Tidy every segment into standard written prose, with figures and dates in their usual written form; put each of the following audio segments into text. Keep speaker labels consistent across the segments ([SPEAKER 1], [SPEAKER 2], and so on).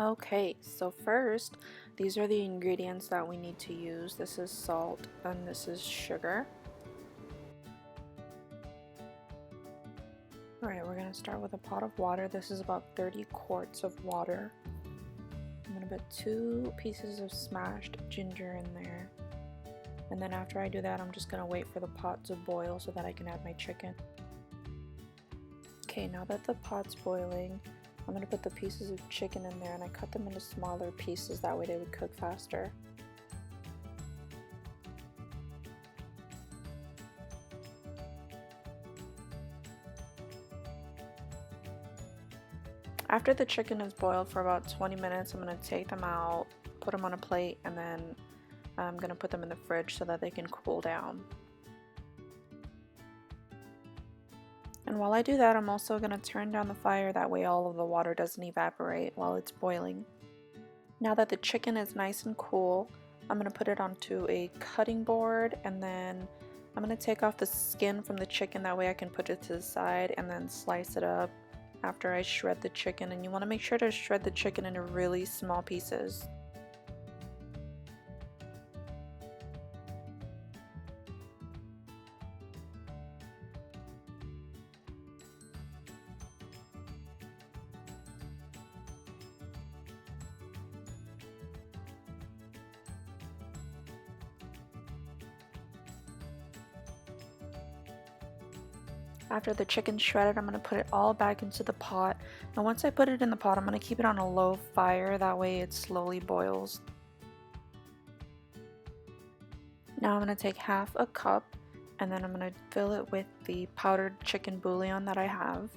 [SPEAKER 1] Okay, so first, these are the ingredients that we need to use. This is salt and this is sugar. Alright, we're gonna start with a pot of water. This is about 30 quarts of water. I'm gonna put 2 pieces of smashed ginger in there. And then after I do that, I'm just gonna wait for the pot to boil so that I can add my chicken. Okay, now that the pot's boiling, I'm gonna put the pieces of chicken in there and I cut them into smaller pieces, that way they would cook faster. After the chicken is boiled for about 20 minutes, I'm gonna take them out, put them on a plate, and then I'm gonna put them in the fridge so that they can cool down. And while I do that, I'm also gonna turn down the fire, that way all of the water doesn't evaporate while it's boiling. Now that the chicken is nice and cool, I'm going to put it onto a cutting board and then I'm going to take off the skin from the chicken, that way I can put it to the side and then slice it up after I shred the chicken. And you want to make sure to shred the chicken into really small pieces. After the chicken's shredded, I'm going to put it all back into the pot. And once I put it in the pot, I'm going to keep it on a low fire, that way it slowly boils. Now I'm going to take half a cup and then I'm going to fill it with the powdered chicken bouillon that I have.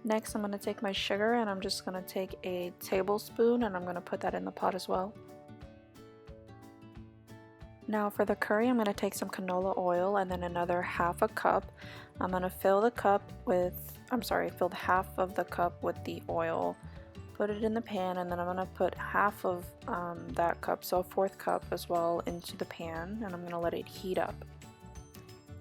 [SPEAKER 1] Next, I'm going to take my sugar and I'm just going to take a tablespoon and I'm going to put that in the pot as well. Now for the curry, I'm going to take some canola oil and then another half a cup. I'm going to fill the half of the cup with the oil, put it in the pan, and then I'm going to put half of that cup, so a 1/4 cup as well, into the pan, and I'm going to let it heat up.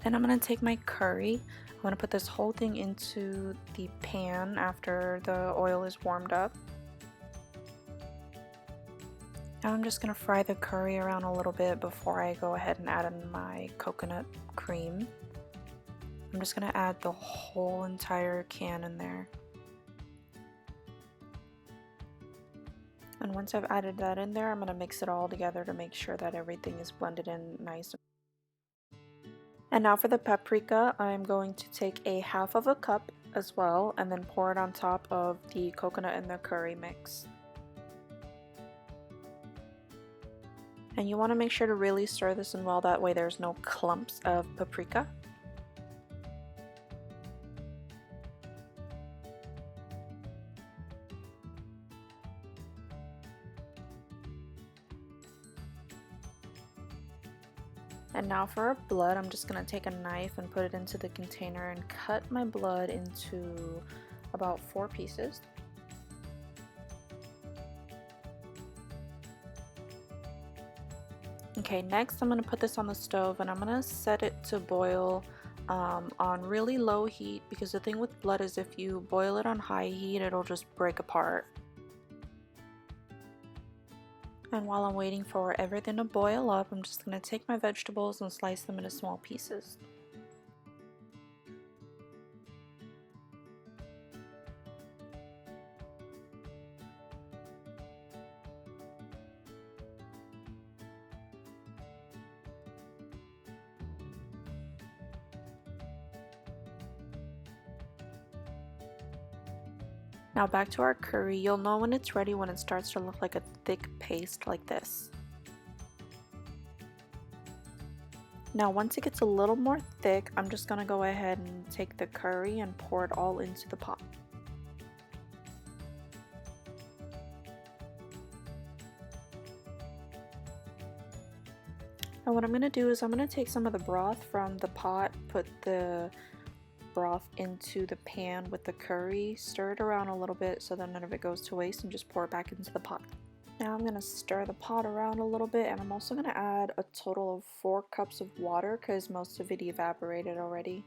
[SPEAKER 1] Then I'm going to take my curry. I'm going to put this whole thing into the pan after the oil is warmed up. Now I'm just going to fry the curry around a little bit before I go ahead and add in my coconut cream. I'm just going to add the whole entire can in there. And once I've added that in there, I'm going to mix it all together to make sure that everything is blended in nice. And now for the paprika, I'm going to take a half of a cup as well and then pour it on top of the coconut and the curry mix. And you want to make sure to really stir this in well, that way there's no clumps of paprika. And now for our blood, I'm just going to take a knife and put it into the container and cut my blood into about 4 pieces. Okay, next I'm going to put this on the stove and I'm going to set it to boil on really low heat, because the thing with blood is if you boil it on high heat, it'll just break apart. And while I'm waiting for everything to boil up, I'm just going to take my vegetables and slice them into small pieces. Now back to our curry. You'll know when it's ready when it starts to look like a thick paste like this. Now once it gets a little more thick, I'm just going to go ahead and take the curry and pour it all into the pot. And what I'm going to do is I'm going to take some of the broth from the pot, put the broth into the pan with the curry, stir it around a little bit so that none of it goes to waste, and just pour it back into the pot. Now I'm going to stir the pot around a little bit, and I'm also going to add a total of 4 cups of water because most of it evaporated already.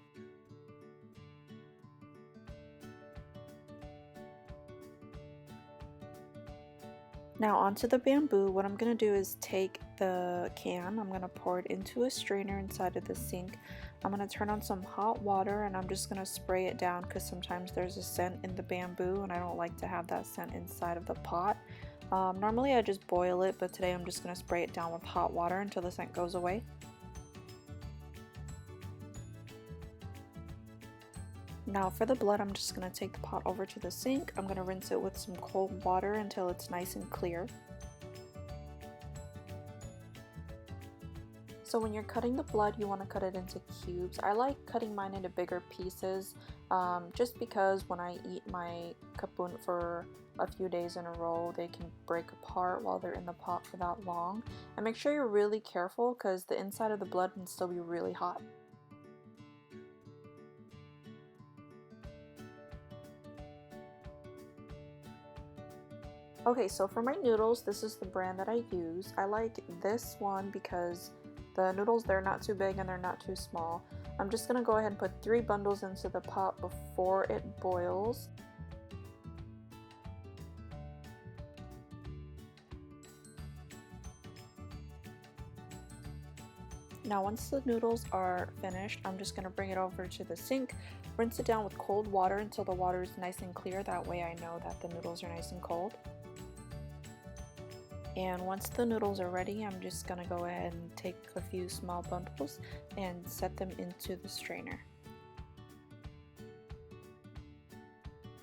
[SPEAKER 1] Now onto the bamboo, what I'm going to do is take the can, I'm going to pour it into a strainer inside of the sink. I'm going to turn on some hot water and I'm just going to spray it down because sometimes there's a scent in the bamboo and I don't like to have that scent inside of the pot. Normally I just boil it, but today I'm just going to spray it down with hot water until the scent goes away. Now for the blood, I'm just going to take the pot over to the sink. I'm going to rinse it with some cold water until it's nice and clear. So when you're cutting the blood, you want to cut it into cubes. I like cutting mine into bigger pieces just because when I eat my kapoon for a few days in a row, they can break apart while they're in the pot for that long. And make sure you're really careful because the inside of the blood can still be really hot. Okay, so for my noodles, this is the brand that I use. I like this one because the noodles, they're not too big and they're not too small. I'm just going to go ahead and put 3 bundles into the pot before it boils. Now once the noodles are finished, I'm just going to bring it over to the sink, rinse it down with cold water until the water is nice and clear. That way I know that the noodles are nice and cold. And once the noodles are ready, I'm just going to go ahead and take a few small bundles and set them into the strainer.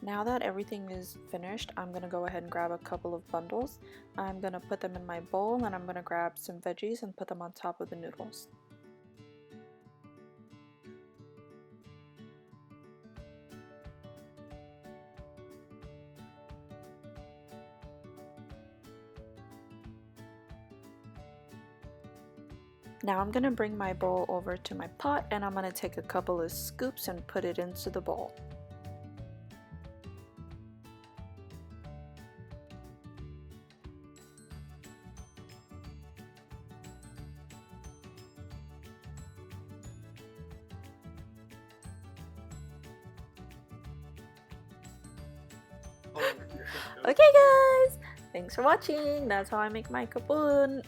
[SPEAKER 1] Now that everything is finished, I'm going to go ahead and grab a couple of bundles. I'm going to put them in my bowl and I'm going to grab some veggies and put them on top of the noodles. Now I'm going to bring my bowl over to my pot and I'm going to take a couple of scoops and put it into the bowl. Okay guys, thanks for watching. That's how I make my kapoon.